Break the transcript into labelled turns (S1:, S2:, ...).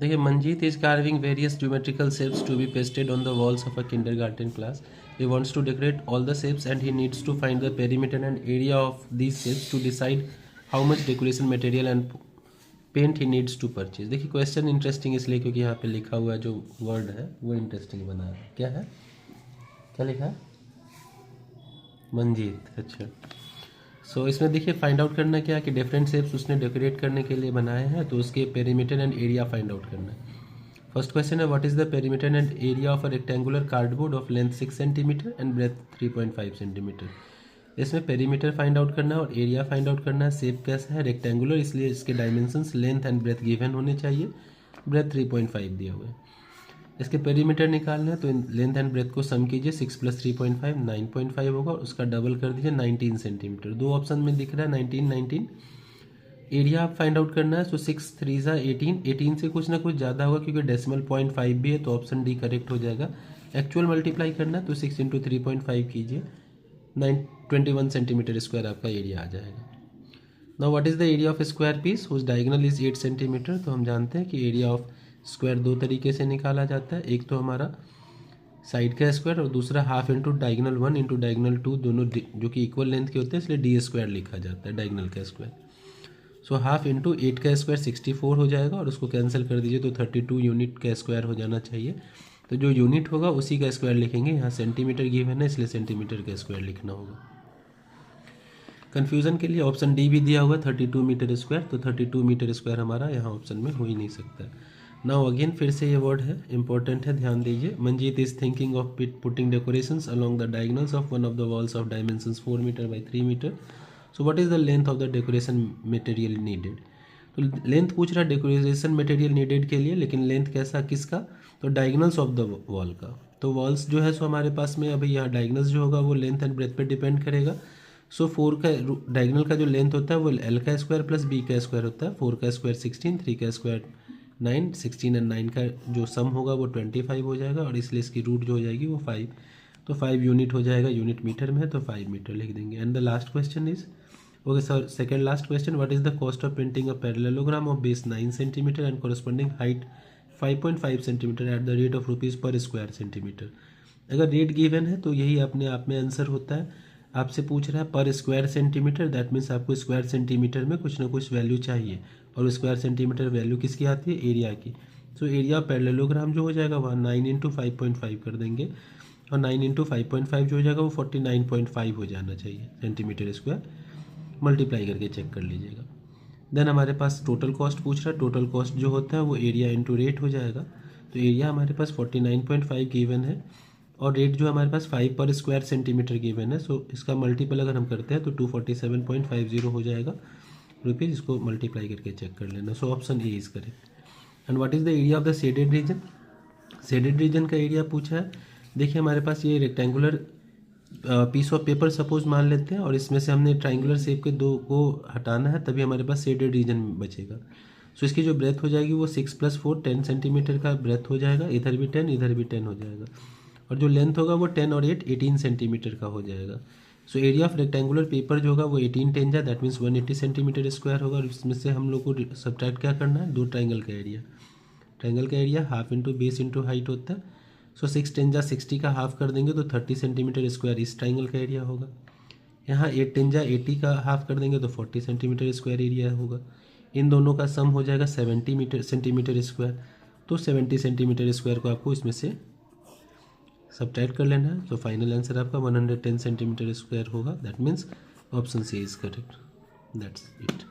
S1: देखिए, Manjeet is carving various geometrical shapes to be pasted on the walls of a kindergarten class. He wants to decorate all the shapes and he needs to find the perimeter and area of these shapes to decide how much decoration material and paint ही needs to purchase. देखिए, question interesting इसलिए क्योंकि यहाँ पे लिखा हुआ जो word है वो इंटरेस्टिंग बना है. क्या है, क्या लिखा है? मंजीत. अच्छा, सो इसमें देखिए फाइंड आउट करना क्या है कि डिफरेंट शेप्स उसने डेकोरेट करने के लिए बनाए हैं, तो उसके perimeter and area find out करना है. फर्स्ट क्वेश्चन है, what is the perimeter and area of a rectangular cardboard of length 6 centimetre and breadth 3.5 centimetre. इसमें पेरीमीटर फाइंड आउट करना है और एरिया फाइंड आउट करना है. शेप कैसा है, रेक्टेंगुलर, इसलिए इसके dimensions length and breadth given होने चाहिए. ब्रेथ 3.5 दिया हुआ है. इसके पेरीमीटर निकालना है, तो लेंथ एंड ब्रेथ को सम कीजिए. 6 + 3.5 9.5 होगा. उसका डबल कर दीजिए 19 सेंटीमीटर. दो ऑप्शन में दिख रहा है 19 19. एरिया आप फाइंड आउट करना है, तो 6 3 ज़ा 18. 18 से कुछ ना कुछ ज़्यादा होगा क्योंकि डेसिमल 0.5 भी है, तो ऑप्शन डी करेक्ट हो जाएगा. एक्चुअल मल्टीप्लाई करना है, तो 6 × 3.5 कीजिए. 21 सेंटीमीटर स्क्वायर आपका एरिया आ जाएगा. Now what is the area of square piece whose diagonal is 8 centimetre. तो हम जानते हैं कि एरिया ऑफ स्क्वायर दो तरीके से निकाला जाता है. एक तो हमारा साइड का स्क्वायर और दूसरा half into diagonal 1 into diagonal 2, दोनों जो कि इक्वल लेंथ के होते हैं, इसलिए डी स्क्वायर लिखा जाता है डायगोनल का स्क्वायर. सो हाफ इंटू 8 का स्क्वायर 64 हो जाएगा और उसको कैंसिल कर दीजिए तो 32 यूनिट का स्क्वायर हो जाना चाहिए. तो जो यूनिट होगा उसी का स्क्वायर लिखेंगे. यहाँ सेंटीमीटर गिवन है इसलिए सेंटीमीटर का स्क्वायर लिखना होगा. कन्फ्यूज़न के लिए ऑप्शन डी भी दिया हुआ है 32 मीटर स्क्वायर, तो 32 मीटर स्क्वायर हमारा यहाँ ऑप्शन में हो ही नहीं सकता. नाउ अगेन फिर से ये वर्ड है, इंपॉर्टेंट है, ध्यान दीजिए. Manjeet is thinking of putting decorations along the diagonals of one of the walls of dimensions 4 metre by 3 metre. So what is the length of the decoration material needed. तो length पूछ रहा है decoration material needed के लिए, लेकिन length कैसा, किसका, तो डायगोनल्स ऑफ द वॉल का. तो वॉल्स जो है सो हमारे पास में अभी यहाँ डायगोनल्स जो होगा वो लेंथ एंड ब्रेथ पे डिपेंड करेगा. सो 4 का डायगोनल का जो लेंथ होता है वो एल का स्क्वायर प्लस बी का स्क्वायर होता है. 4 का स्क्वायर 16, 3 का स्क्वायर 9, 16 एंड 9 का जो सम होगा वो 25 हो जाएगा और इसलिए इसकी रूट जो हो जाएगी वो 5. तो 5 यूनिट हो जाएगा. यूनिट मीटर में है तो 5 मीटर लिख देंगे. And the last question is, okay sir, second last question, what is the cost of printing a parallelogram of base 9 centimetre and corresponding height 5.5 centimetre at the rate of rupees पर square centimetre. अगर rate given है तो यही अपने आप में answer होता है. आपसे पूछ रहा है पर स्क्वायर सेंटीमीटर, दैट मीन्स आपको स्क्वायर सेंटीमीटर में कुछ ना कुछ वैल्यू चाहिए और स्क्वायर सेंटीमीटर वैल्यू किसकी आती है, एरिया की. सो एरिया पैरेललोग्राम जो हो जाएगा वहाँ 9 × 5.5 कर देंगे और 9 × 5.5 जो हो जाएगा वो 49.5 हो जाना चाहिए सेंटीमीटर स्क्वायर. मल्टीप्लाई करके चेक कर लीजिएगा. देन हमारे पास टोटल कॉस्ट पूछ रहा है. टोटल कॉस्ट जो होता है वो एरिया इंटू रेट हो जाएगा. तो एरिया हमारे पास 49.5 गिवन है और रेट जो हमारे पास 5 पर स्क्वायर सेंटीमीटर गिवन है. सो इसका मल्टीपल अगर हम करते हैं तो 247.50 हो जाएगा रुपीज़. इसको मल्टीप्लाई करके चेक कर लेना. So option A is correct. And what is the area of the shaded region. Shaded region का एरिया पूछा है. देखिए हमारे पास ये rectangular piece of paper suppose मान लेते हैं और इसमें से हमने ट्राइंगुलर शेप के दो को हटाना है, तभी हमारे पास शेडेड रीजन बचेगा. सो इसकी जो ब्रेथ हो जाएगी वो 6 + 4 10 सेंटीमीटर का ब्रेथ हो जाएगा. इधर भी 10 इधर भी 10 हो जाएगा और जो लेंथ होगा वो 10 और 8 18 सेंटीमीटर का हो जाएगा. So area of rectangular paper जो होगा वो 18 10 जा, दैट मीन्स 180 सेंटीमीटर स्क्वायर होगा. और इसमें से हम लोग को सब्ट्रैक्ट क्या करना है, दो ट्राइंगल का एरिया. ट्राइंगल का area half into base into height होता है. सो 6 10 जा 60 का हाफ कर देंगे तो 30 सेंटीमीटर स्क्वायर इस ट्राइंगल का एरिया होगा. यहाँ 8 10 जा 80 का हाफ कर देंगे तो 40 सेंटीमीटर स्क्वायर एरिया होगा. इन दोनों का सम हो जाएगा 70 सेंटीमीटर स्क्वायर. तो 70 सेंटीमीटर स्क्वायर को आपको इसमें से सब्ट्रैक्ट कर लेना है. तो फाइनल आंसर आपका 110 सेंटीमीटर स्क्वायर होगा. That means option C is correct. That's it.